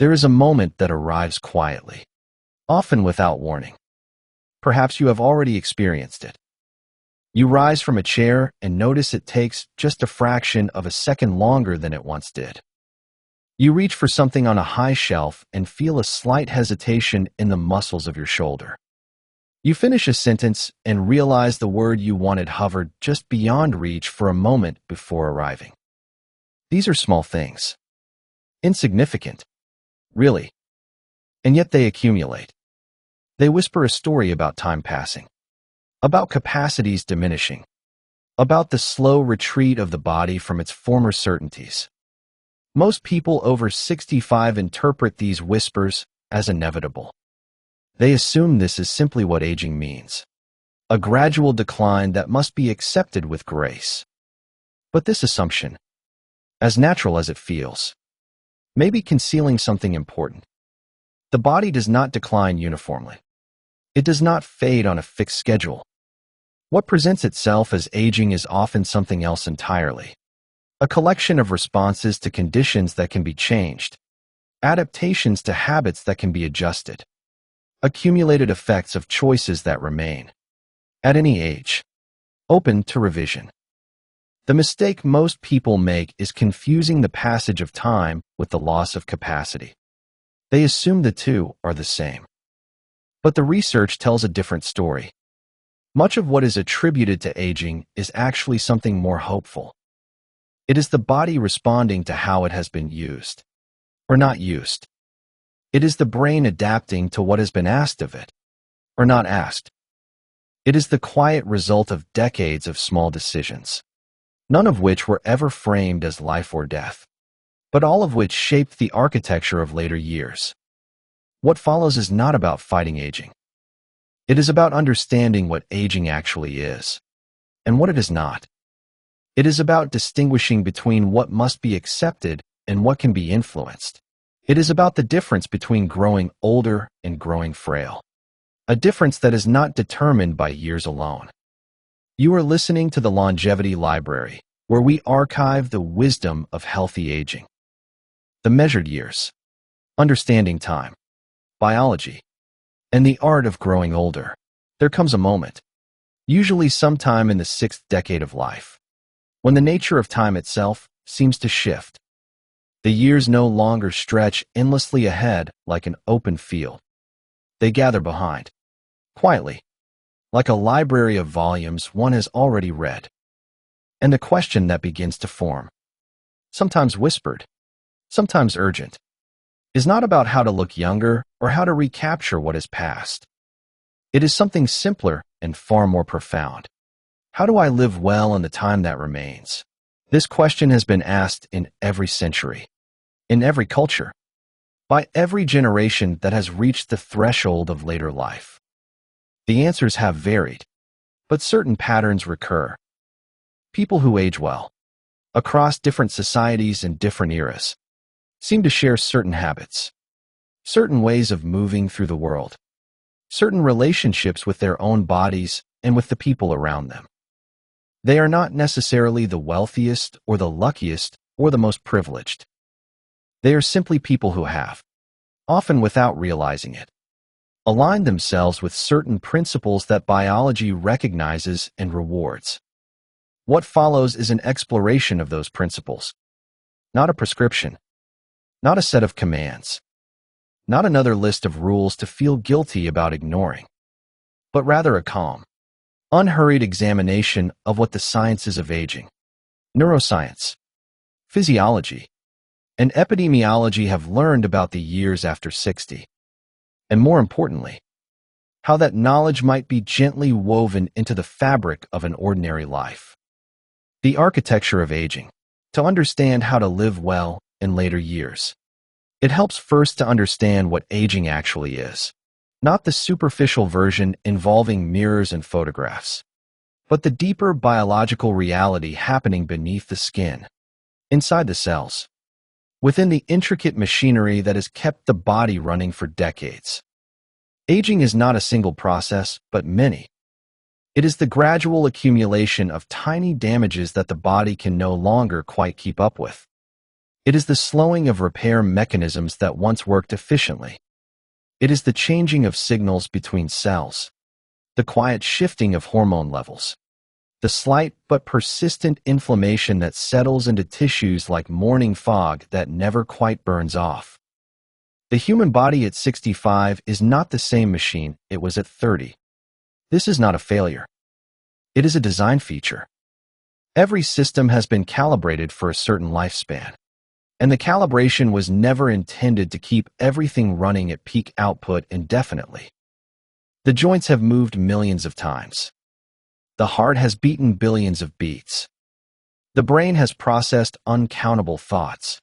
There is a moment that arrives quietly, often without warning. Perhaps you have already experienced it. You rise from a chair and notice it takes just a fraction of a second longer than it once did. You reach for something on a high shelf and feel a slight hesitation in the muscles of your shoulder. You finish a sentence and realize the word you wanted hovered just beyond reach for a moment before arriving. These are small things. Insignificant, really. And yet they accumulate. They whisper a story about time passing, about capacities diminishing, about the slow retreat of the body from its former certainties. Most people over 65 interpret these whispers as inevitable. They assume this is simply what aging means, a gradual decline that must be accepted with grace. But this assumption, as natural as it feels, may be concealing something important. The body does not decline uniformly. It does not fade on a fixed schedule. What presents itself as aging is often something else entirely. A collection of responses to conditions that can be changed, adaptations to habits that can be adjusted, accumulated effects of choices that remain, at any age, open to revision. The mistake most people make is confusing the passage of time with the loss of capacity. They assume the two are the same. But the research tells a different story. Much of what is attributed to aging is actually something more hopeful. It is the body responding to how it has been used, or not used. It is the brain adapting to what has been asked of it, or not asked. It is the quiet result of decades of small decisions, none of which were ever framed as life or death, but all of which shaped the architecture of later years. What follows is not about fighting aging. It is about understanding what aging actually is, and what it is not. It is about distinguishing between what must be accepted and what can be influenced. It is about the difference between growing older and growing frail, a difference that is not determined by years alone. You are listening to the Longevity Library, where we archive the wisdom of healthy aging. The measured years, understanding time, biology, and the art of growing older. There comes a moment, usually sometime in the 6th decade of life, when the nature of time itself seems to shift. The years no longer stretch endlessly ahead like an open field. They gather behind, quietly, like a library of volumes one has already read. And the question that begins to form, sometimes whispered, sometimes urgent, is not about how to look younger or how to recapture what is past. It is something simpler and far more profound. How do I live well in the time that remains? This question has been asked in every century, in every culture, by every generation that has reached the threshold of later life. The answers have varied, but certain patterns recur. People who age well, across different societies and different eras, seem to share certain habits, certain ways of moving through the world, certain relationships with their own bodies and with the people around them. They are not necessarily the wealthiest or the luckiest or the most privileged. They are simply people who have, often without realizing it, aligned themselves with certain principles that biology recognizes and rewards. What follows is an exploration of those principles, not a prescription, not a set of commands, not another list of rules to feel guilty about ignoring, but rather a calm, unhurried examination of what the sciences of aging, neuroscience, physiology, and epidemiology have learned about the years after 60, and more importantly, how that knowledge might be gently woven into the fabric of an ordinary life. The architecture of aging, to understand how to live well in later years. It helps first to understand what aging actually is, not the superficial version involving mirrors and photographs, but the deeper biological reality happening beneath the skin, inside the cells, within the intricate machinery that has kept the body running for decades. Aging is not a single process, but many. It is the gradual accumulation of tiny damages that the body can no longer quite keep up with. It is the slowing of repair mechanisms that once worked efficiently. It is the changing of signals between cells, the quiet shifting of hormone levels, the slight but persistent inflammation that settles into tissues like morning fog that never quite burns off. The human body at 65 is not the same machine it was at 30. This is not a failure. It is a design feature. Every system has been calibrated for a certain lifespan, and the calibration was never intended to keep everything running at peak output indefinitely. The joints have moved millions of times. The heart has beaten billions of beats. The brain has processed uncountable thoughts,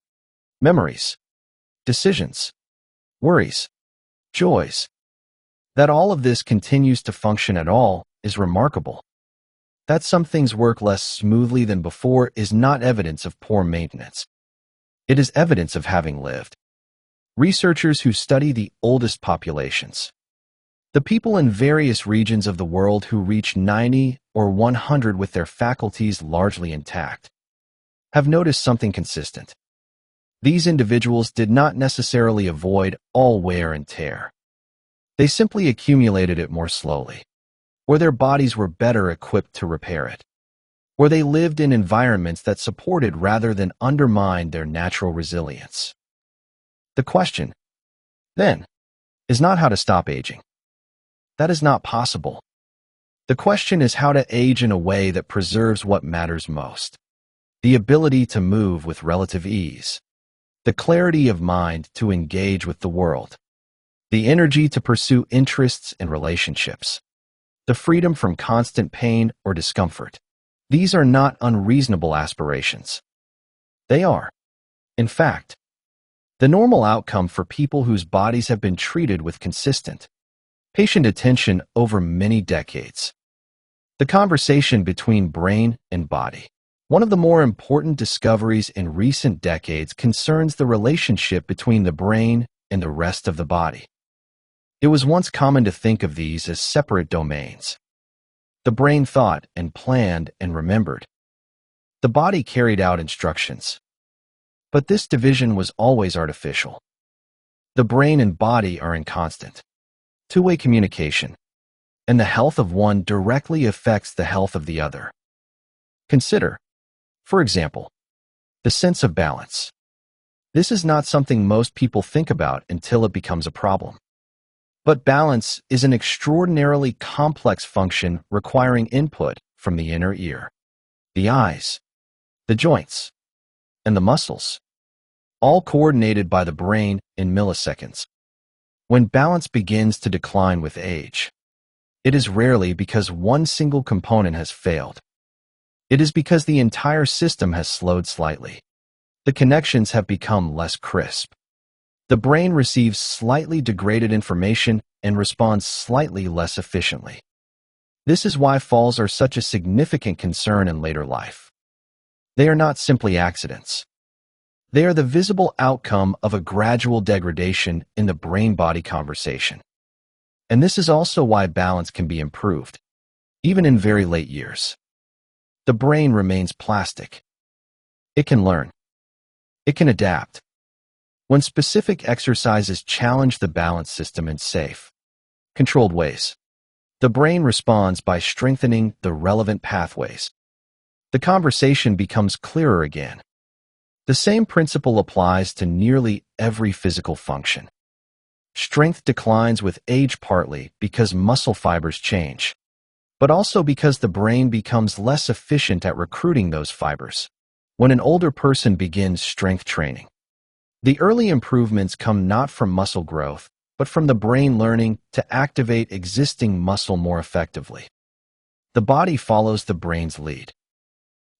memories, decisions, worries, joys. That all of this continues to function at all is remarkable. That some things work less smoothly than before is not evidence of poor maintenance. It is evidence of having lived. Researchers who study the oldest populations, the people in various regions of the world who reach 90 or 100 with their faculties largely intact, have noticed something consistent. These individuals did not necessarily avoid all wear and tear. They simply accumulated it more slowly, or their bodies were better equipped to repair it, or they lived in environments that supported rather than undermined their natural resilience. The question, then, is not how to stop aging. That is not possible. The question is how to age in a way that preserves what matters most: the ability to move with relative ease, the clarity of mind to engage with the world, the energy to pursue interests and relationships, the freedom from constant pain or discomfort. These are not unreasonable aspirations. They are, in fact, the normal outcome for people whose bodies have been treated with consistent, patient attention over many decades. The conversation between brain and body. One of the more important discoveries in recent decades concerns the relationship between the brain and the rest of the body. It was once common to think of these as separate domains. The brain thought and planned and remembered. The body carried out instructions. But this division was always artificial. The brain and body are in constant, two-way communication, and the health of one directly affects the health of the other. Consider, for example, the sense of balance. This is not something most people think about until it becomes a problem. But balance is an extraordinarily complex function requiring input from the inner ear, the eyes, the joints, and the muscles, all coordinated by the brain in milliseconds. When balance begins to decline with age, it is rarely because one single component has failed. It is because the entire system has slowed slightly. The connections have become less crisp. The brain receives slightly degraded information and responds slightly less efficiently. This is why falls are such a significant concern in later life. They are not simply accidents. They are the visible outcome of a gradual degradation in the brain-body conversation. And this is also why balance can be improved, even in very late years. The brain remains plastic. It can learn. It can adapt. When specific exercises challenge the balance system in safe, controlled ways, the brain responds by strengthening the relevant pathways. The conversation becomes clearer again. The same principle applies to nearly every physical function. Strength declines with age partly because muscle fibers change, but also because the brain becomes less efficient at recruiting those fibers. When an older person begins strength training, the early improvements come not from muscle growth, but from the brain learning to activate existing muscle more effectively. The body follows the brain's lead.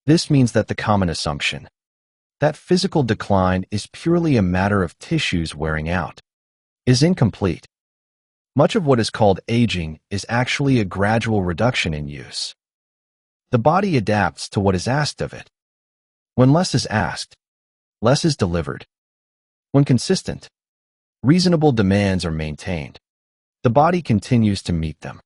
This means that the common assumption, that physical decline is purely a matter of tissues wearing out, is incomplete. Much of what is called aging is actually a gradual reduction in use. The body adapts to what is asked of it. When less is asked, less is delivered. When consistent, reasonable demands are maintained, the body continues to meet them.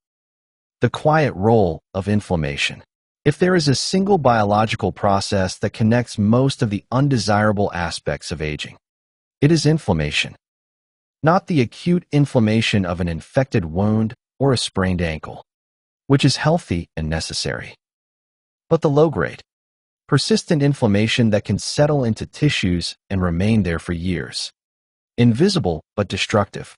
The quiet role of inflammation. If there is a single biological process that connects most of the undesirable aspects of aging, it is inflammation. Not the acute inflammation of an infected wound or a sprained ankle, which is healthy and necessary, but the low-grade, persistent inflammation that can settle into tissues and remain there for years. Invisible but destructive.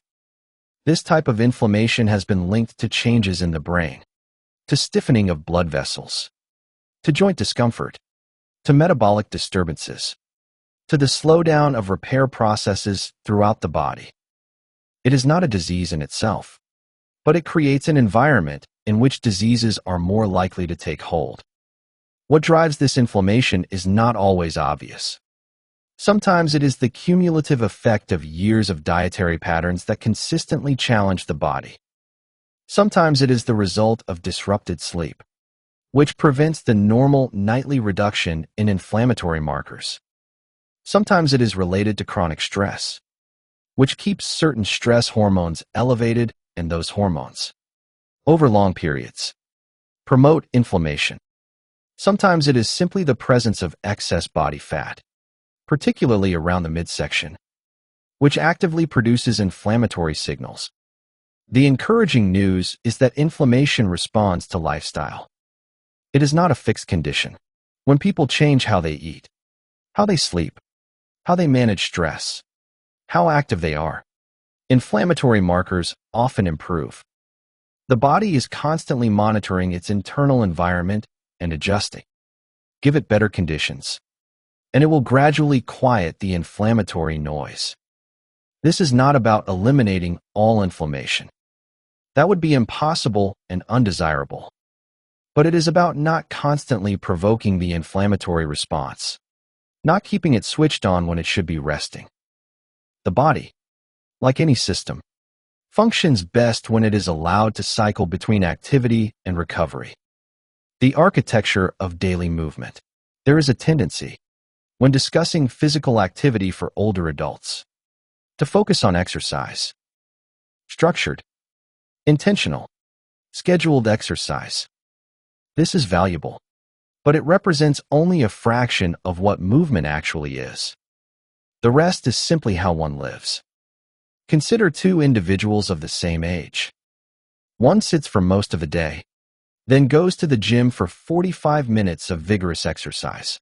This type of inflammation has been linked to changes in the brain, to stiffening of blood vessels, to joint discomfort, to metabolic disturbances, to the slowdown of repair processes throughout the body. It is not a disease in itself, but it creates an environment in which diseases are more likely to take hold. What drives this inflammation is not always obvious. Sometimes it is the cumulative effect of years of dietary patterns that consistently challenge the body. Sometimes it is the result of disrupted sleep, which prevents the normal nightly reduction in inflammatory markers. Sometimes it is related to chronic stress, which keeps certain stress hormones elevated, and those hormones, over long periods, promote inflammation. Sometimes it is simply the presence of excess body fat, particularly around the midsection, which actively produces inflammatory signals. The encouraging news is that inflammation responds to lifestyle. It is not a fixed condition. When people change how they eat, how they sleep, how they manage stress, how active they are, inflammatory markers often improve. The body is constantly monitoring its internal environment and adjusting. Give it better conditions, and it will gradually quiet the inflammatory noise. This is not about eliminating all inflammation. That would be impossible and undesirable. But it is about not constantly provoking the inflammatory response, not keeping it switched on when it should be resting. The body, like any system, functions best when it is allowed to cycle between activity and recovery. The architecture of daily movement. There is a tendency, when discussing physical activity for older adults, to focus on exercise. Structured, intentional, scheduled exercise. This is valuable, but it represents only a fraction of what movement actually is. The rest is simply how one lives. Consider two individuals of the same age. One sits for most of the day, then goes to the gym for 45 minutes of vigorous exercise.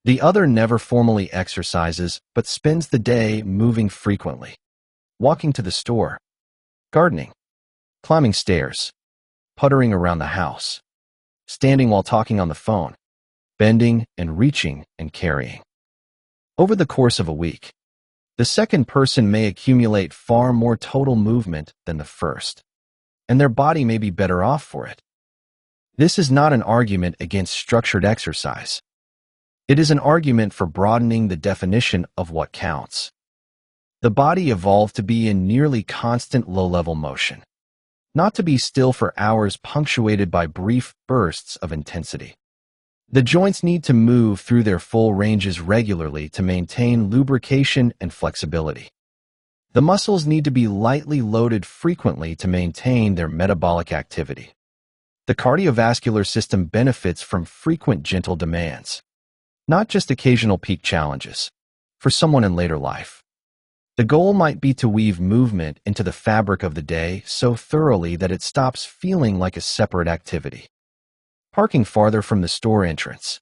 The other never formally exercises, but spends the day moving frequently, walking to the store, gardening, climbing stairs, puttering around the house, standing while talking on the phone, bending and reaching and carrying. Over the course of a week, the second person may accumulate far more total movement than the first, and their body may be better off for it. This is not an argument against structured exercise. It is an argument for broadening the definition of what counts. The body evolved to be in nearly constant low-level motion, not to be still for hours punctuated by brief bursts of intensity. The joints need to move through their full ranges regularly to maintain lubrication and flexibility. The muscles need to be lightly loaded frequently to maintain their metabolic activity. The cardiovascular system benefits from frequent gentle demands, not just occasional peak challenges. For someone in later life, the goal might be to weave movement into the fabric of the day so thoroughly that it stops feeling like a separate activity. Parking farther from the store entrance.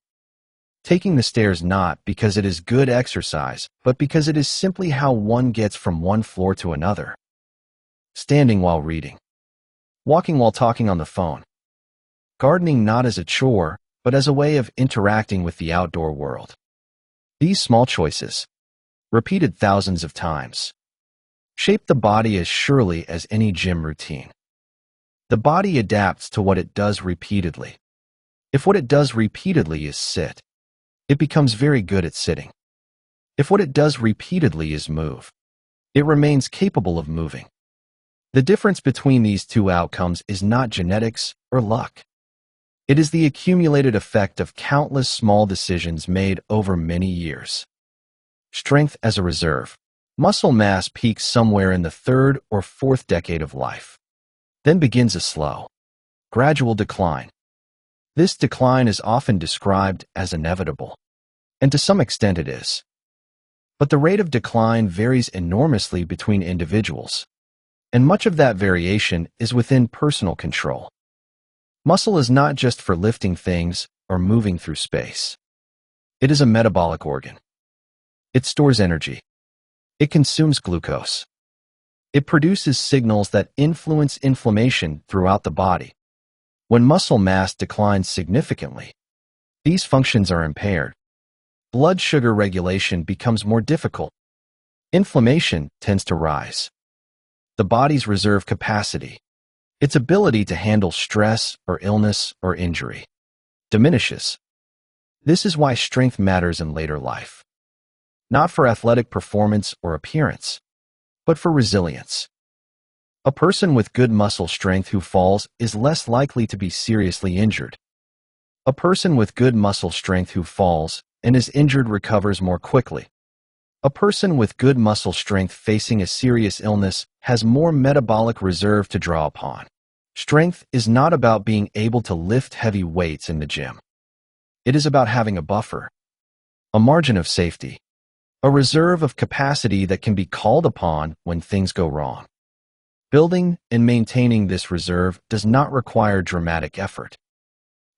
Taking the stairs not because it is good exercise, but because it is simply how one gets from one floor to another. Standing while reading. Walking while talking on the phone. Gardening not as a chore, but as a way of interacting with the outdoor world. These small choices, repeated thousands of times, shape the body as surely as any gym routine. The body adapts to what it does repeatedly. If what it does repeatedly is sit, it becomes very good at sitting. If what it does repeatedly is move, it remains capable of moving. The difference between these two outcomes is not genetics or luck. It is the accumulated effect of countless small decisions made over many years. Strength as a reserve. Muscle mass peaks somewhere in the third or fourth decade of life, then begins a slow, gradual decline. This decline is often described as inevitable, and to some extent it is. But the rate of decline varies enormously between individuals, and much of that variation is within personal control. Muscle is not just for lifting things or moving through space. It is a metabolic organ. It stores energy. It consumes glucose. It produces signals that influence inflammation throughout the body. When muscle mass declines significantly, these functions are impaired. Blood sugar regulation becomes more difficult. Inflammation tends to rise. The body's reserve capacity, its ability to handle stress or illness or injury, diminishes. This is why strength matters in later life. Not for athletic performance or appearance, but for resilience. A person with good muscle strength who falls is less likely to be seriously injured. A person with good muscle strength who falls and is injured recovers more quickly. A person with good muscle strength facing a serious illness has more metabolic reserve to draw upon. Strength is not about being able to lift heavy weights in the gym. It is about having a buffer, a margin of safety, a reserve of capacity that can be called upon when things go wrong. Building and maintaining this reserve does not require dramatic effort.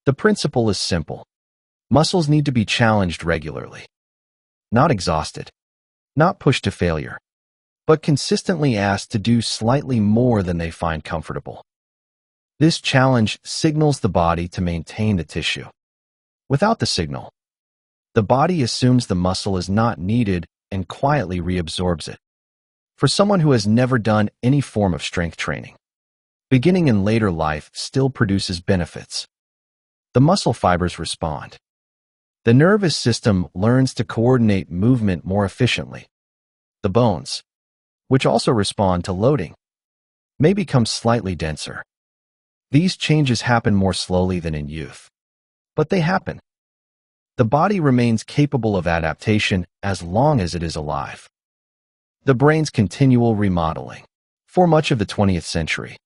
The principle is simple. Muscles need to be challenged regularly, not exhausted, not pushed to failure, but consistently asked to do slightly more than they find comfortable. This challenge signals the body to maintain the tissue. Without the signal, the body assumes the muscle is not needed and quietly reabsorbs it. For someone who has never done any form of strength training, beginning in later life still produces benefits. The muscle fibers respond. The nervous system learns to coordinate movement more efficiently. The bones, which also respond to loading, may become slightly denser. These changes happen more slowly than in youth, but they happen. The body remains capable of adaptation as long as it is alive. The brain's continual remodeling. For much of the 20th century,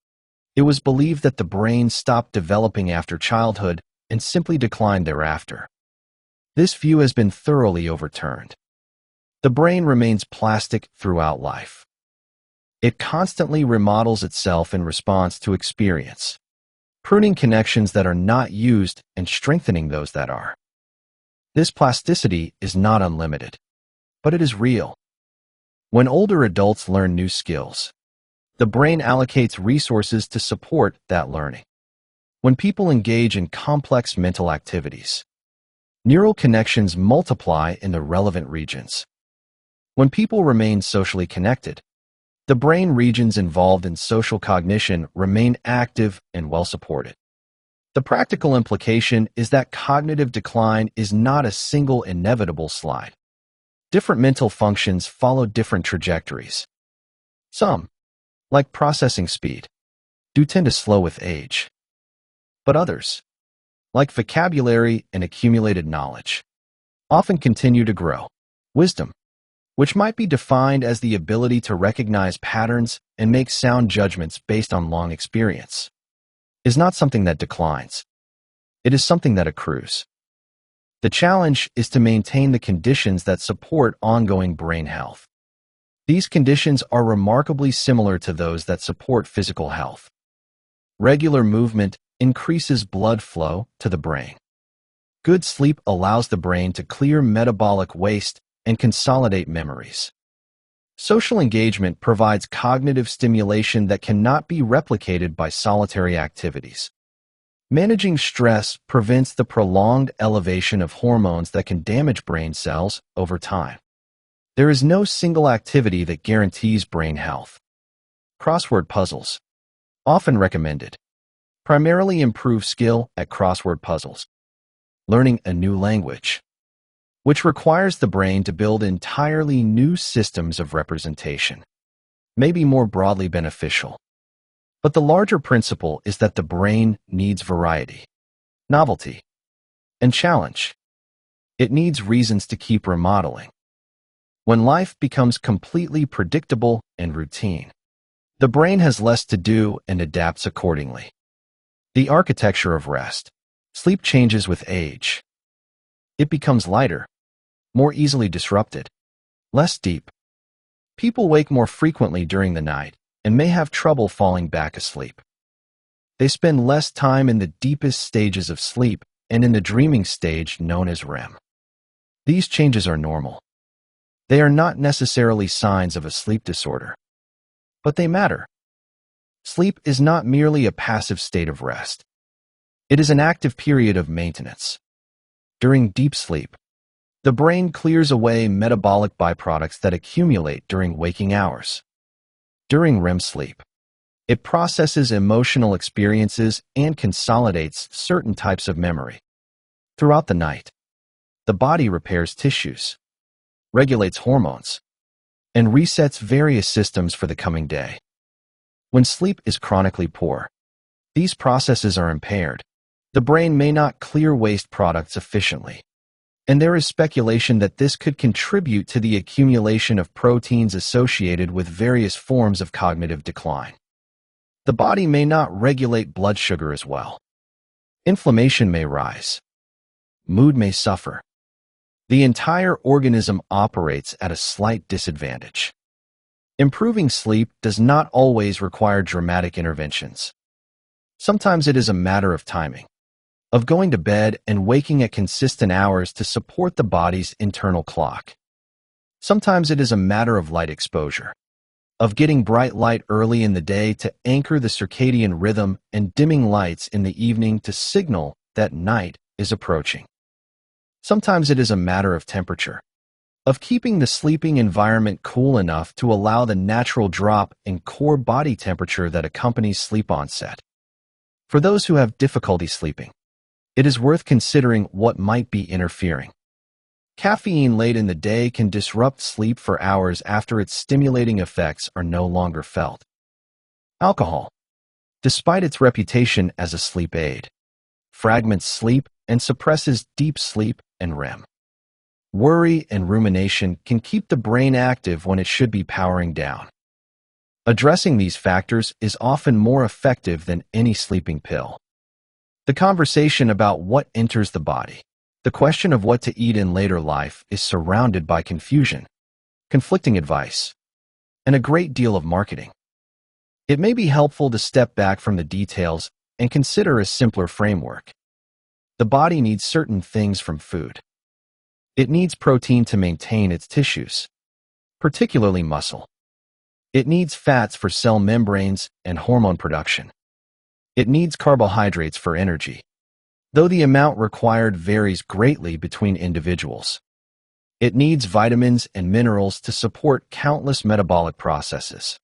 it was believed that the brain stopped developing after childhood and simply declined thereafter. This view has been thoroughly overturned. The brain remains plastic throughout life. It constantly remodels itself in response to experience, pruning connections that are not used and strengthening those that are. This plasticity is not unlimited, but it is real. When older adults learn new skills, the brain allocates resources to support that learning. When people engage in complex mental activities, neural connections multiply in the relevant regions. When people remain socially connected, the brain regions involved in social cognition remain active and well supported. The practical implication is that cognitive decline is not a single inevitable slide. Different mental functions follow different trajectories. Some, like processing speed, do tend to slow with age. But others, like vocabulary and accumulated knowledge, often continue to grow. Wisdom, which might be defined as the ability to recognize patterns and make sound judgments based on long experience, is not something that declines. It is something that accrues. The challenge is to maintain the conditions that support ongoing brain health. These conditions are remarkably similar to those that support physical health. Regular movement increases blood flow to the brain. Good sleep allows the brain to clear metabolic waste and consolidate memories. Social engagement provides cognitive stimulation that cannot be replicated by solitary activities. Managing stress prevents the prolonged elevation of hormones that can damage brain cells over time. There is no single activity that guarantees brain health. Crossword puzzles, often recommended, primarily improve skill at crossword puzzles. Learning a new language, which requires the brain to build entirely new systems of representation, may be more broadly beneficial. But the larger principle is that the brain needs variety, novelty, and challenge. It needs reasons to keep remodeling. When life becomes completely predictable and routine, the brain has less to do and adapts accordingly. The architecture of rest. Sleep changes with age. It becomes lighter, more easily disrupted, less deep. People wake more frequently during the night and may have trouble falling back asleep. They spend less time in the deepest stages of sleep and in the dreaming stage known as REM. These changes are normal. They are not necessarily signs of a sleep disorder, but they matter. Sleep is not merely a passive state of rest. It is an active period of maintenance. During deep sleep, the brain clears away metabolic byproducts that accumulate during waking hours. During REM sleep, it processes emotional experiences and consolidates certain types of memory. Throughout the night, the body repairs tissues, regulates hormones, and resets various systems for the coming day. When sleep is chronically poor, these processes are impaired. The brain may not clear waste products efficiently, and there is speculation that this could contribute to the accumulation of proteins associated with various forms of cognitive decline. The body may not regulate blood sugar as well. Inflammation may rise. Mood may suffer. The entire organism operates at a slight disadvantage. Improving sleep does not always require dramatic interventions. Sometimes it is a matter of timing, of going to bed and waking at consistent hours to support the body's internal clock. Sometimes it is a matter of light exposure, of getting bright light early in the day to anchor the circadian rhythm and dimming lights in the evening to signal that night is approaching. Sometimes it is a matter of temperature, of keeping the sleeping environment cool enough to allow the natural drop in core body temperature that accompanies sleep onset. For those who have difficulty sleeping, it is worth considering what might be interfering. Caffeine late in the day can disrupt sleep for hours after its stimulating effects are no longer felt. Alcohol, despite its reputation as a sleep aid, fragments sleep and suppresses deep sleep and REM. Worry and rumination can keep the brain active when it should be powering down. Addressing these factors is often more effective than any sleeping pill. The conversation about what enters the body, the question of what to eat in later life, is surrounded by confusion, conflicting advice, and a great deal of marketing. It may be helpful to step back from the details and consider a simpler framework. The body needs certain things from food. It needs protein to maintain its tissues, particularly muscle. It needs fats for cell membranes and hormone production. It needs carbohydrates for energy, though the amount required varies greatly between individuals. It needs vitamins and minerals to support countless metabolic processes.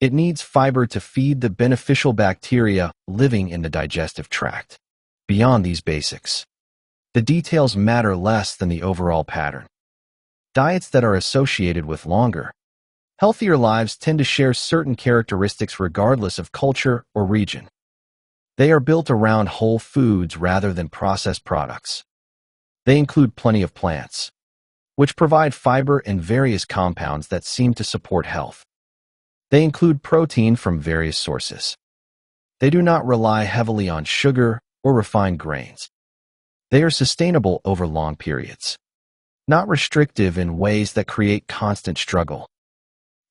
It needs fiber to feed the beneficial bacteria living in the digestive tract. Beyond these basics, the details matter less than the overall pattern. Diets that are associated with longer, healthier lives tend to share certain characteristics regardless of culture or region. They are built around whole foods rather than processed products. They include plenty of plants, which provide fiber and various compounds that seem to support health. They include protein from various sources. They do not rely heavily on sugar or refined grains. They are sustainable over long periods, not restrictive in ways that create constant struggle.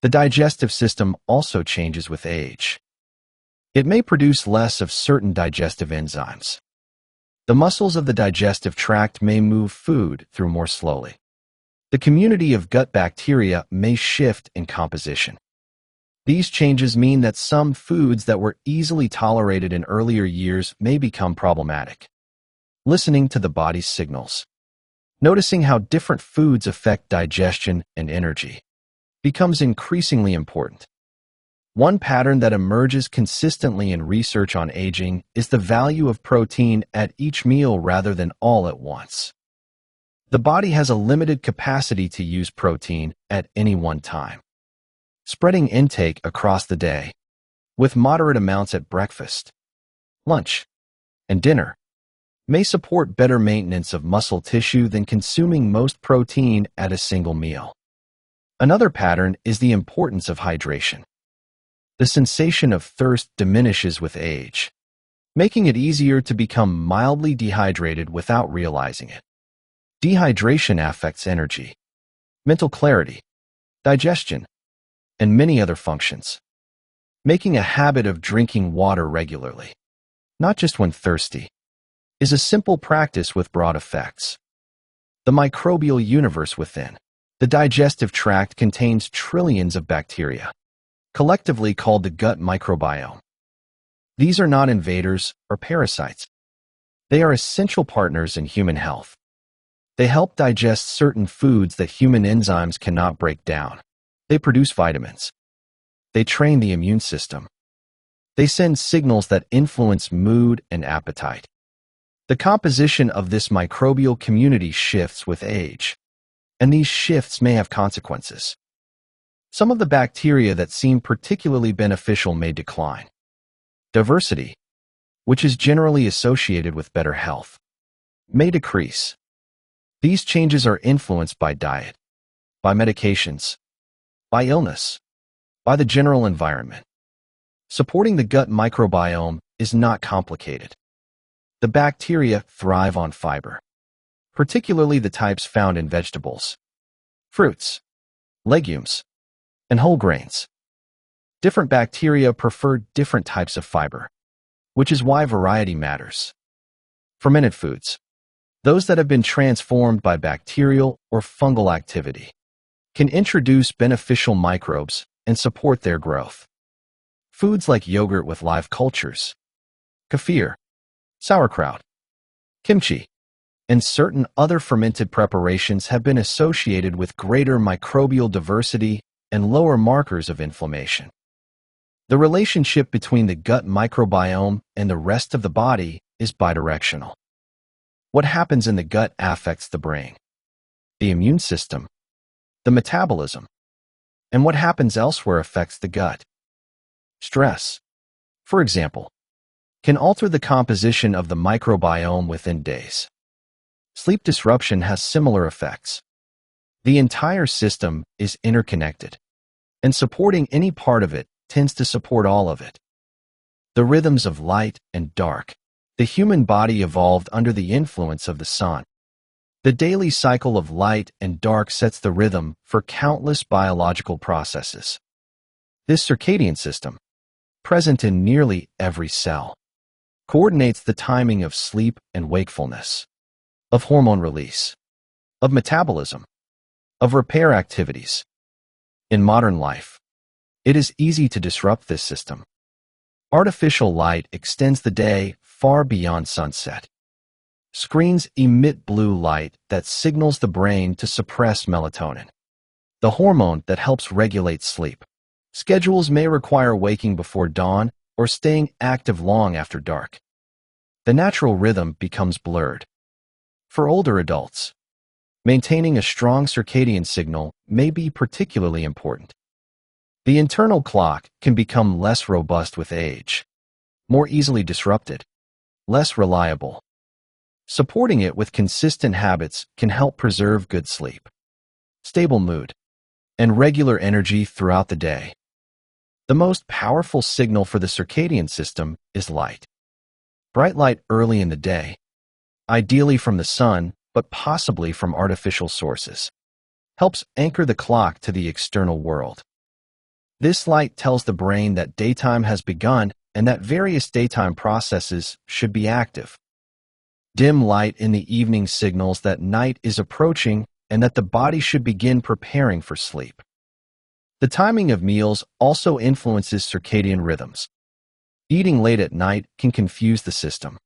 The digestive system also changes with age. It may produce less of certain digestive enzymes. The muscles of the digestive tract may move food through more slowly. The community of gut bacteria may shift in composition. These changes mean that some foods that were easily tolerated in earlier years may become problematic. Listening to the body's signals, noticing how different foods affect digestion and energy, becomes increasingly important. One pattern that emerges consistently in research on aging is the value of protein at each meal rather than all at once. The body has a limited capacity to use protein at any one time. Spreading intake across the day, with moderate amounts at breakfast, lunch, and dinner, may support better maintenance of muscle tissue than consuming most protein at a single meal. Another pattern is the importance of hydration. The sensation of thirst diminishes with age. making it easier to become mildly dehydrated without realizing it. Dehydration affects energy, mental clarity, digestion, and many other functions. Making a habit of drinking water regularly, not just when thirsty, is a simple practice with broad effects. The microbial universe within the digestive tract contains trillions of bacteria, collectively called the gut microbiome. These are not invaders or parasites. They are essential partners in human health. They help digest certain foods that human enzymes cannot break down. They produce vitamins. They train the immune system. They send signals that influence mood and appetite. The composition of this microbial community shifts with age, and these shifts may have consequences. Some of the bacteria that seem particularly beneficial may decline. Diversity, which is generally associated with better health, may decrease. These changes are influenced by diet, by medications, by illness, by the general environment. Supporting the gut microbiome is not complicated. The bacteria thrive on fiber, particularly the types found in vegetables, fruits, legumes, and whole grains. Different bacteria prefer different types of fiber, which is why variety matters. Fermented foods, those that have been transformed by bacterial or fungal activity, can introduce beneficial microbes and support their growth. Foods like yogurt with live cultures, kefir, sauerkraut, kimchi, and certain other fermented preparations have been associated with greater microbial diversity and lower markers of inflammation. The relationship between the gut microbiome and the rest of the body is bidirectional. What happens in the gut affects the brain, the immune system, the metabolism, and what happens elsewhere affects the gut. Stress, for example, can alter the composition of the microbiome within days. Sleep disruption has similar effects. The entire system is interconnected, and supporting any part of it tends to support all of it. The rhythms of light and dark. The human body evolved under the influence of the sun. The daily cycle of light and dark sets the rhythm for countless biological processes. This circadian system, present in nearly every cell, coordinates the timing of sleep and wakefulness, of hormone release, of metabolism, of repair activities. In modern life, it is easy to disrupt this system. Artificial light extends the day far beyond sunset. Screens emit blue light that signals the brain to suppress melatonin, the hormone that helps regulate sleep. Schedules may require waking before dawn or staying active long after dark. The natural rhythm becomes blurred. For older adults, maintaining a strong circadian signal may be particularly important. The internal clock can become less robust with age, more easily disrupted, less reliable. Supporting it with consistent habits can help preserve good sleep, stable mood, and regular energy throughout the day. The most powerful signal for the circadian system is light. Bright light early in the day, ideally from the sun, but possibly from artificial sources, helps anchor the clock to the external world. This light tells the brain that daytime has begun and that various daytime processes should be active. Dim light in the evening signals that night is approaching and that the body should begin preparing for sleep. The timing of meals also influences circadian rhythms. Eating late at night can confuse the system,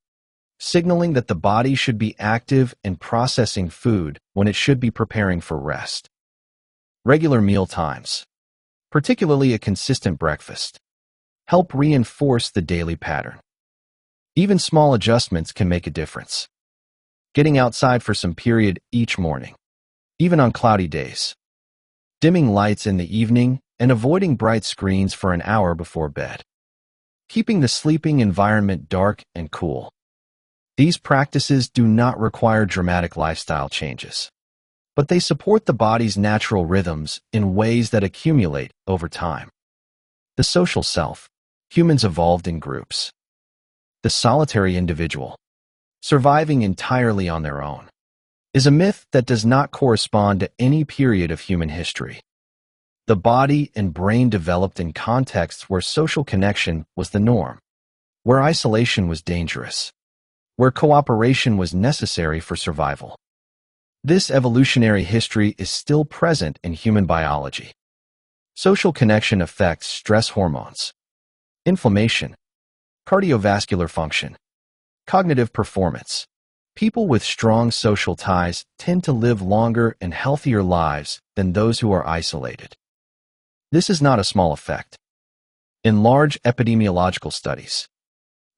signaling that the body should be active and processing food when it should be preparing for rest. Regular meal times, particularly a consistent breakfast, help reinforce the daily pattern. Even small adjustments can make a difference. Getting outside for some period each morning, even on cloudy days. Dimming lights in the evening and avoiding bright screens for an hour before bed. Keeping the sleeping environment dark and cool. These practices do not require dramatic lifestyle changes, but they support the body's natural rhythms in ways that accumulate over time. The social self. Humans evolved in groups. the solitary individual, surviving entirely on their own, is a myth that does not correspond to any period of human history. The body and brain developed in contexts where social connection was the norm, where isolation was dangerous, where cooperation was necessary for survival. This evolutionary history is still present in human biology. Social connection affects stress hormones, inflammation, cardiovascular function, cognitive performance. People with strong social ties tend to live longer and healthier lives than those who are isolated. This is not a small effect. In large epidemiological studies,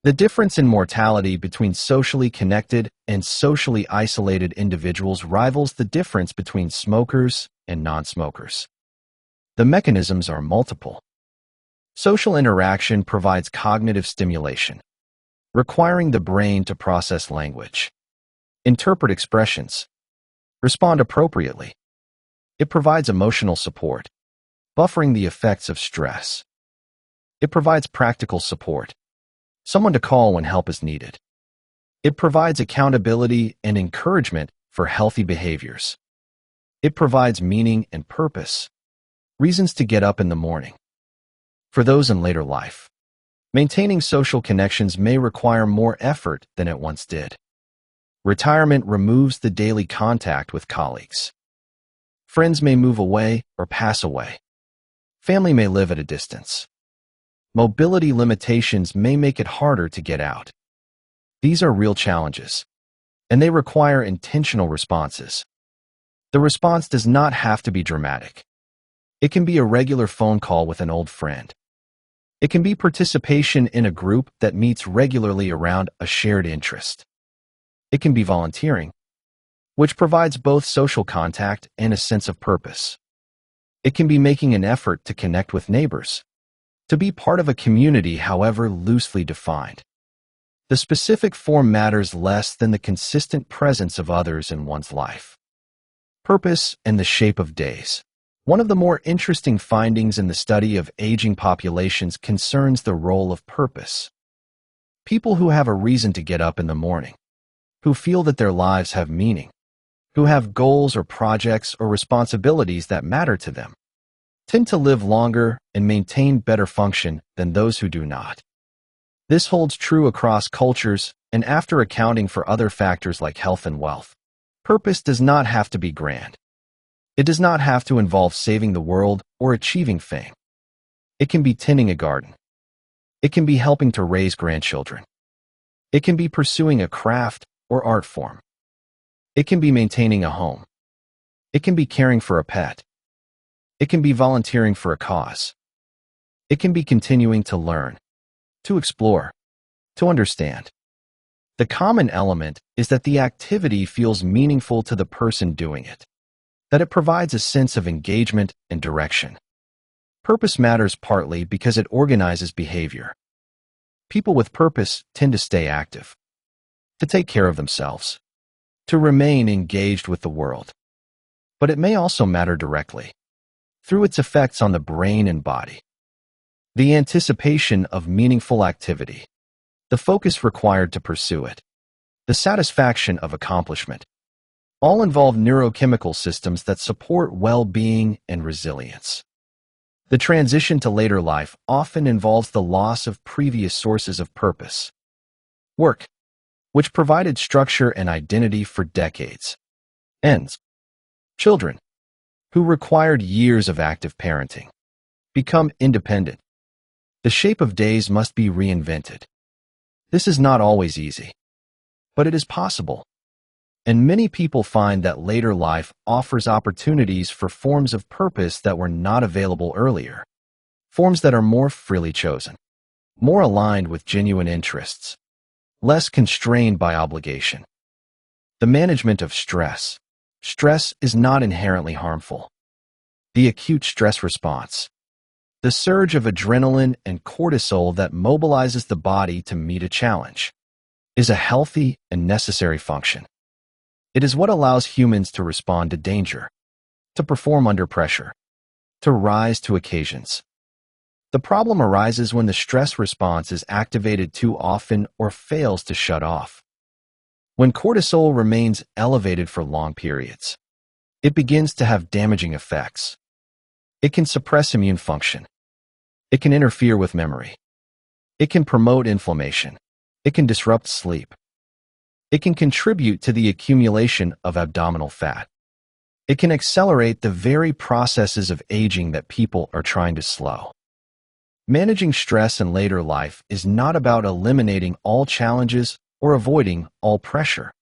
the difference in mortality between socially connected and socially isolated individuals rivals the difference between smokers and non-smokers. The mechanisms are multiple. Social interaction provides cognitive stimulation, requiring the brain to process language, interpret expressions, respond appropriately. It provides emotional support, buffering the effects of stress. It provides practical support, someone to call when help is needed. It provides accountability and encouragement for healthy behaviors. It provides meaning and purpose, reasons to get up in the morning. For those in later life, maintaining social connections may require more effort than it once did. Retirement removes the daily contact with colleagues. Friends may move away or pass away. Family may live at a distance. Mobility limitations may make it harder to get out. These are real challenges, and they require intentional responses. The response does not have to be dramatic. It can be a regular phone call with an old friend. It can be participation in a group that meets regularly around a shared interest. It can be volunteering, which provides both social contact and a sense of purpose. It can be making an effort to connect with neighbors, to be part of a community, however loosely defined. The specific form matters less than the consistent presence of others in one's life. Purpose and the shape of days. One of the more interesting findings in the study of aging populations concerns the role of purpose. People who have a reason to get up in the morning, who feel that their lives have meaning, who have goals or projects or responsibilities that matter to them, tend to live longer and maintain better function than those who do not. This holds true across cultures, and after accounting for other factors like health and wealth, purpose does not have to be grand. It does not have to involve saving the world or achieving fame. It can be tending a garden. It can be helping to raise grandchildren. It can be pursuing a craft or art form. It can be maintaining a home. It can be caring for a pet. It can be volunteering for a cause. It can be continuing to learn, to explore, to understand. The common element is that the activity feels meaningful to the person doing it, that it provides a sense of engagement and direction. Purpose matters partly because it organizes behavior. People with purpose tend to stay active, to take care of themselves, to remain engaged with the world. But it may also matter directly, through its effects on the brain and body. The anticipation of meaningful activity, the focus required to pursue it, the satisfaction of accomplishment, all involve neurochemical systems that support well-being and resilience. The transition to later life often involves the loss of previous sources of purpose. Work, which provided structure and identity for decades, ends. Children, who required years of active parenting, become independent. The shape of days must be reinvented. This is not always easy, but it is possible. And many people find that later life offers opportunities for forms of purpose that were not available earlier, forms that are more freely chosen, more aligned with genuine interests, less constrained by obligation. The management of stress. Stress is not inherently harmful. The acute stress response, the surge of adrenaline and cortisol that mobilizes the body to meet a challenge, is a healthy and necessary function. It is what allows humans to respond to danger, to perform under pressure, to rise to occasions. The problem arises when the stress response is activated too often or fails to shut off. When cortisol remains elevated for long periods, it begins to have damaging effects. It can suppress immune function. It can interfere with memory. It can promote inflammation. It can disrupt sleep. It can contribute to the accumulation of abdominal fat. It can accelerate the very processes of aging that people are trying to slow. Managing stress in later life is not about eliminating all challenges or avoiding all pressure.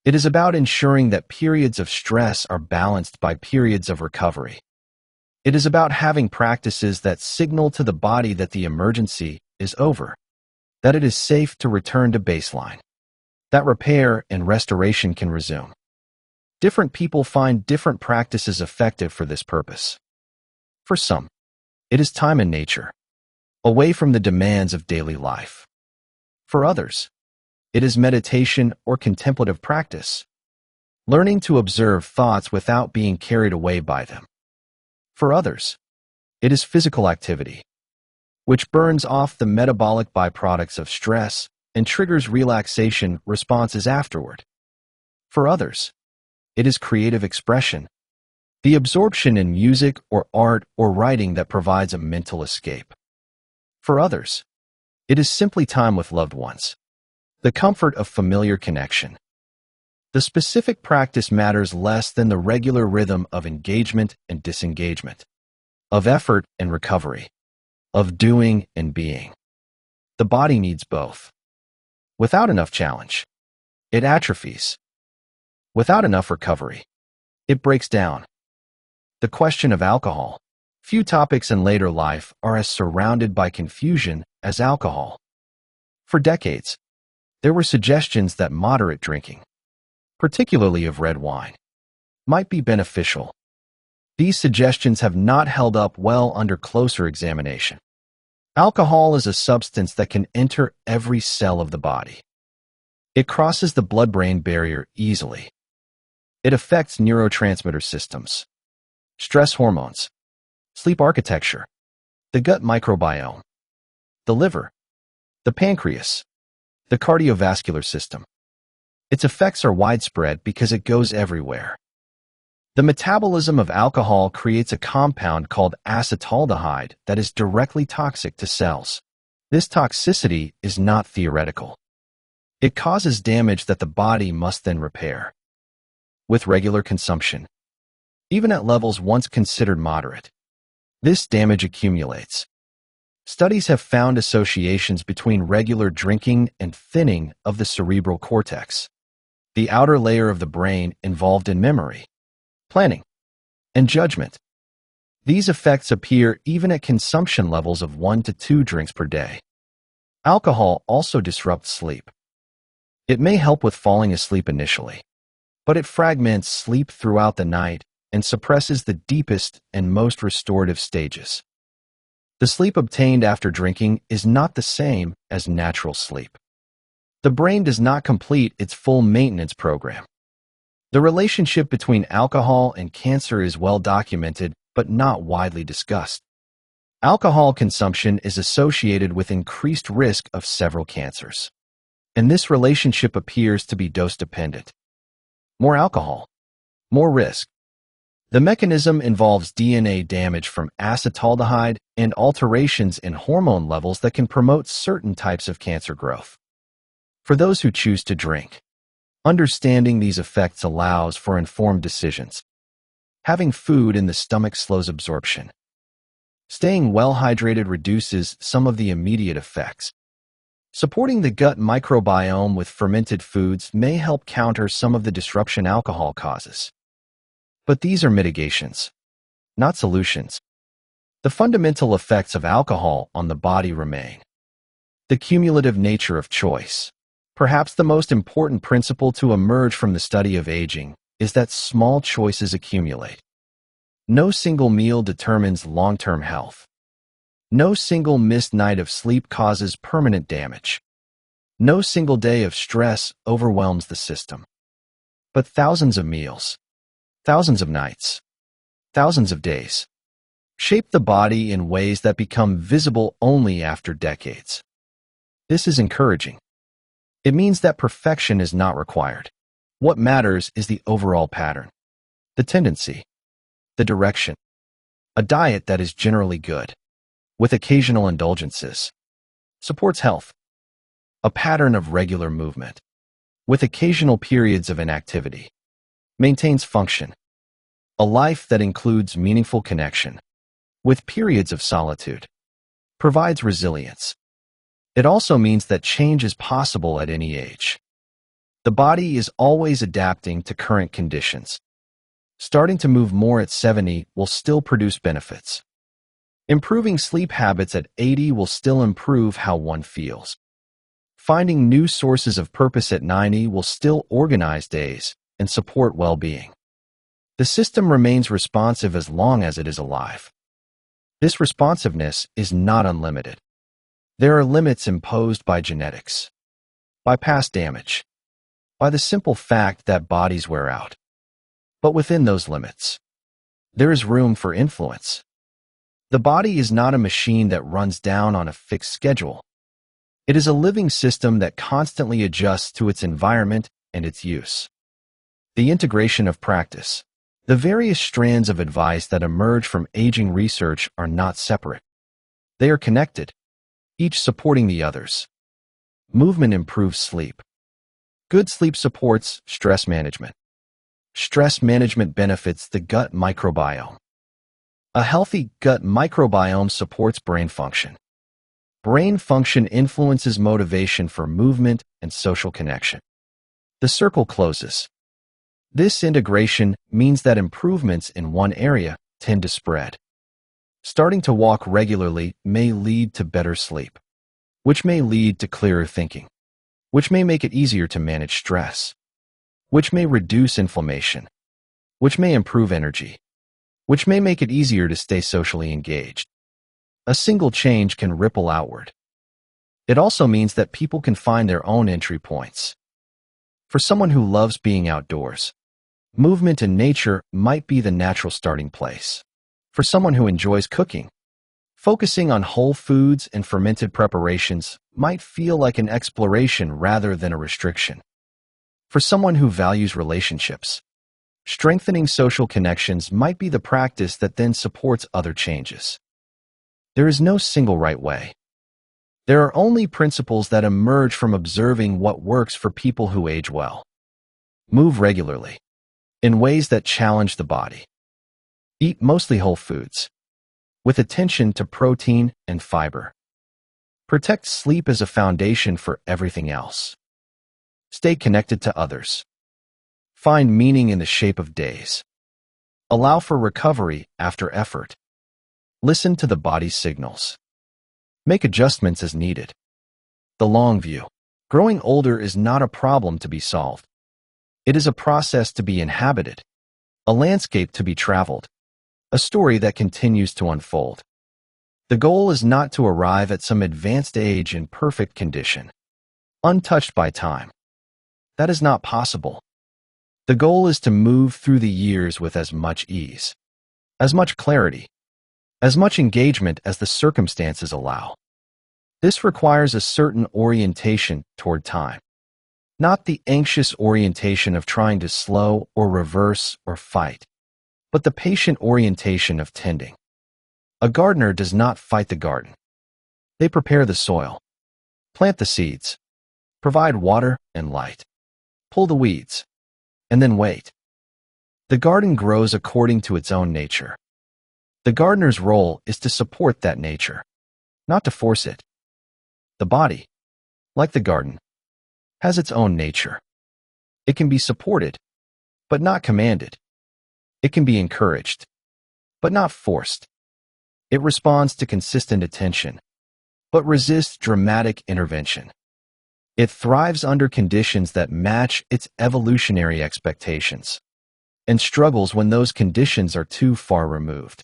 It is about ensuring that periods of stress are balanced by periods of recovery. It is about having practices that signal to the body that the emergency is over, that it is safe to return to baseline, that repair and restoration can resume. Different people find different practices effective for this purpose. For some, it is time in nature, away from the demands of daily life. For others, it is meditation or contemplative practice, learning to observe thoughts without being carried away by them. For others, it is physical activity, which burns off the metabolic byproducts of stress and triggers relaxation responses afterward. For others, it is creative expression, the absorption in music or art or writing that provides a mental escape. For others, it is simply time with loved ones, the comfort of familiar connection. The specific practice matters less than the regular rhythm of engagement and disengagement, of effort and recovery, of doing and being. The body needs both. Without enough challenge, it atrophies. Without enough recovery, it breaks down. The question of alcohol. Few topics in later life are as surrounded by confusion as alcohol. For decades, there were suggestions that moderate drinking, particularly of red wine, might be beneficial. These suggestions have not held up well under closer examination. Alcohol is a substance that can enter every cell of the body. It crosses the blood-brain barrier easily. It affects neurotransmitter systems, stress hormones, sleep architecture, the gut microbiome, the liver, the pancreas, the cardiovascular system. Its effects are widespread because it goes everywhere. The metabolism of alcohol creates a compound called acetaldehyde that is directly toxic to cells. This toxicity is not theoretical. It causes damage that the body must then repair. With regular consumption, even at levels once considered moderate, this damage accumulates. Studies have found associations between regular drinking and thinning of the cerebral cortex, the outer layer of the brain involved in memory, planning, and judgment. These effects appear even at consumption levels of 1 to 2 drinks per day. Alcohol also disrupts sleep. It may help with falling asleep initially, but it fragments sleep throughout the night and suppresses the deepest and most restorative stages. The sleep obtained after drinking is not the same as natural sleep. The brain does not complete its full maintenance program. The relationship between alcohol and cancer is well documented but not widely discussed. Alcohol consumption is associated with increased risk of several cancers, and this relationship appears to be dose-dependent. More alcohol, more risk. The mechanism involves DNA damage from acetaldehyde and alterations in hormone levels that can promote certain types of cancer growth. For those who choose to drink, understanding these effects allows for informed decisions. Having food in the stomach slows absorption. Staying well hydrated reduces some of the immediate effects. Supporting the gut microbiome with fermented foods may help counter some of the disruption alcohol causes. But these are mitigations, not solutions. The fundamental effects of alcohol on the body remain. The cumulative nature of choice. Perhaps the most important principle to emerge from the study of aging is that small choices accumulate. No single meal determines long-term health. No single missed night of sleep causes permanent damage. No single day of stress overwhelms the system. But thousands of meals, thousands of nights, thousands of days, shape the body in ways that become visible only after decades. This is encouraging. It means that perfection is not required. What matters is the overall pattern, the tendency, the direction. A diet that is generally good, with occasional indulgences, supports health. A pattern of regular movement, with occasional periods of inactivity, maintains function. A life that includes meaningful connection, with periods of solitude, provides resilience. It also means that change is possible at any age. The body is always adapting to current conditions. Starting to move more at 70 will still produce benefits. Improving sleep habits at 80 will still improve how one feels. Finding new sources of purpose at 90 will still organize days and support well-being. The system remains responsive as long as it is alive. This responsiveness is not unlimited. There are limits imposed by genetics, by past damage, by the simple fact that bodies wear out. But within those limits, there is room for influence. The body is not a machine that runs down on a fixed schedule. It is a living system that constantly adjusts to its environment and its use. The integration of practice. The various strands of advice that emerge from aging research are not separate. They are connected, each supporting the others. Movement improves sleep. Good sleep supports stress management. Stress management benefits the gut microbiome. A healthy gut microbiome supports brain function. Brain function influences motivation for movement and social connection. The circle closes. This integration means that improvements in one area tend to spread. Starting to walk regularly may lead to better sleep, which may lead to clearer thinking, which may make it easier to manage stress, which may reduce inflammation, which may improve energy, which may make it easier to stay socially engaged. A single change can ripple outward. It also means that people can find their own entry points. For someone who loves being outdoors, movement in nature might be the natural starting place. For someone who enjoys cooking, focusing on whole foods and fermented preparations might feel like an exploration rather than a restriction. For someone who values relationships, strengthening social connections might be the practice that then supports other changes. There is no single right way. There are only principles that emerge from observing what works for people who age well. Move regularly, in ways that challenge the body. Eat mostly whole foods, with attention to protein and fiber. Protect sleep as a foundation for everything else. Stay connected to others. Find meaning in the shape of days. Allow for recovery after effort. Listen to the body's signals. Make adjustments as needed. The long view. Growing older is not a problem to be solved. It is a process to be inhabited, a landscape to be traveled, a story that continues to unfold. The goal is not to arrive at some advanced age in perfect condition, untouched by time. That is not possible. The goal is to move through the years with as much ease, as much clarity, as much engagement as the circumstances allow. This requires a certain orientation toward time, not the anxious orientation of trying to slow or reverse or fight, but the patient orientation of tending. A gardener does not fight the garden. They prepare the soil, plant the seeds, provide water and light, pull the weeds, and then wait. The garden grows according to its own nature. The gardener's role is to support that nature, not to force it. The body, like the garden, has its own nature. It can be supported, but not commanded. It can be encouraged, but not forced. It responds to consistent attention, but resists dramatic intervention. It thrives under conditions that match its evolutionary expectations, and struggles when those conditions are too far removed.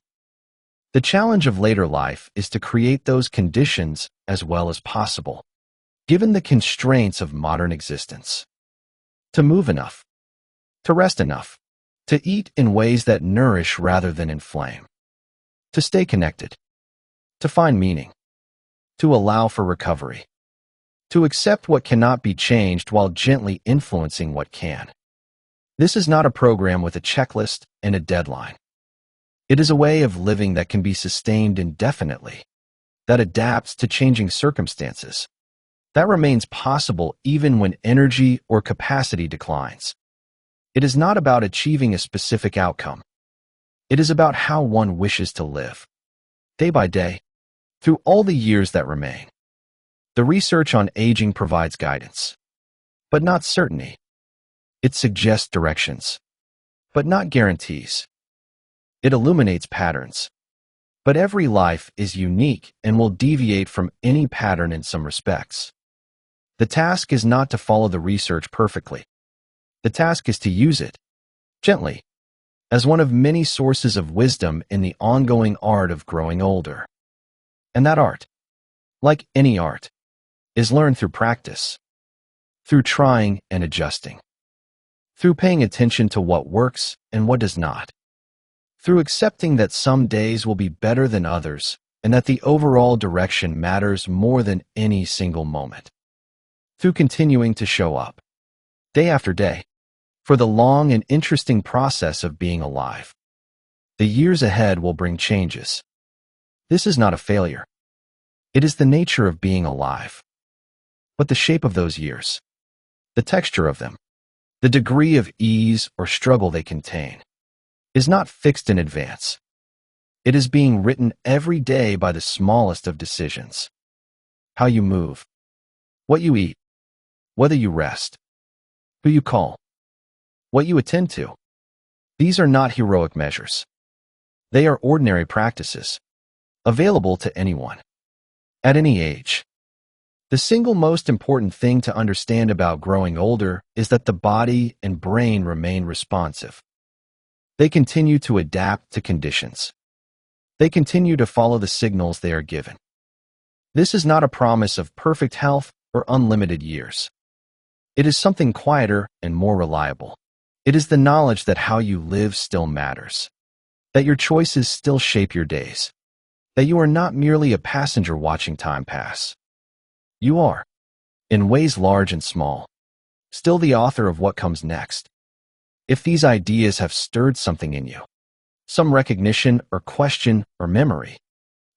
The challenge of later life is to create those conditions as well as possible, given the constraints of modern existence. To move enough, to rest enough, to eat in ways that nourish rather than inflame. to stay connected, to find meaning, to allow for recovery, to accept what cannot be changed while gently influencing what can. This is not a program with a checklist and a deadline. It is a way of living that can be sustained indefinitely, that adapts to changing circumstances, that remains possible even when energy or capacity declines. It is not about achieving a specific outcome. It is about how one wishes to live, day by day, through all the years that remain. The research on aging provides guidance, but not certainty. It suggests directions, but not guarantees. It illuminates patterns, but every life is unique and will deviate from any pattern in some respects. The task is not to follow the research perfectly. The task is to use it, gently, as one of many sources of wisdom in the ongoing art of growing older. And that art, like any art, is learned through practice, through trying and adjusting, through paying attention to what works and what does not, through accepting that some days will be better than others and that the overall direction matters more than any single moment, through continuing to show up, day after day, for the long and interesting process of being alive. The years ahead will bring changes. This is not a failure. It is the nature of being alive. But the shape of those years, the texture of them, the degree of ease or struggle they contain, is not fixed in advance. It is being written every day by the smallest of decisions. How you move, what you eat, whether you rest, who you call, what you attend to. These are not heroic measures. They are ordinary practices, available to anyone, at any age. The single most important thing to understand about growing older is that the body and brain remain responsive. They continue to adapt to conditions. They continue to follow the signals they are given. This is not a promise of perfect health or unlimited years. It is something quieter and more reliable. It is the knowledge that how you live still matters, that your choices still shape your days, that you are not merely a passenger watching time pass. You are, in ways large and small, still the author of what comes next. If these ideas have stirred something in you, some recognition or question or memory,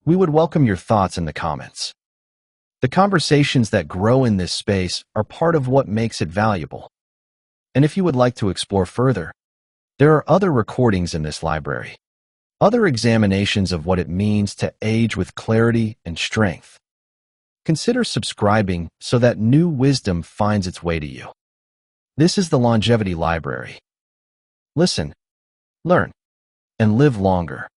we would welcome your thoughts in the comments. The conversations that grow in this space are part of what makes it valuable. And if you would like to explore further, there are other recordings in this library, other examinations of what it means to age with clarity and strength. Consider subscribing so that new wisdom finds its way to you. This is the Longevity Library. Listen, learn, and live longer.